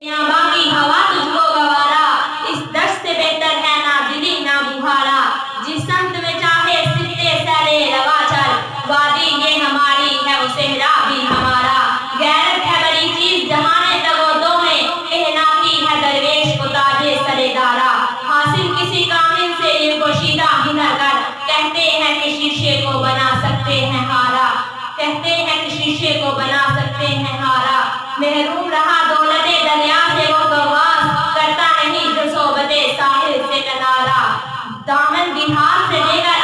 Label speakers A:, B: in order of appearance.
A: याबा की हवा तुझको गवारा, इस दश्त से बेहतर है ना दिली ना बुहारा। जिस समत में चाहे सिद्दे सैरे रवा चल, वादी ये हमारी है वो सेहरा भी हमारा। गैरत है बड़ी चीज जहाने तगो दो में, कहनाती है दरवेश को ताजे सरेदारा। हासिल किसी कामिल से ये पोशीदा हिनर कर, कहते हैं कि शीशे को बना सकते हैं हारा, कहते हैं कि शीशे को बना सकते हैं हारा। महरूम रहा दौलते दरिया से वो गवास, करता नहीं जो सोबते साहिल से किनारा। दामन की हाथ से लेकर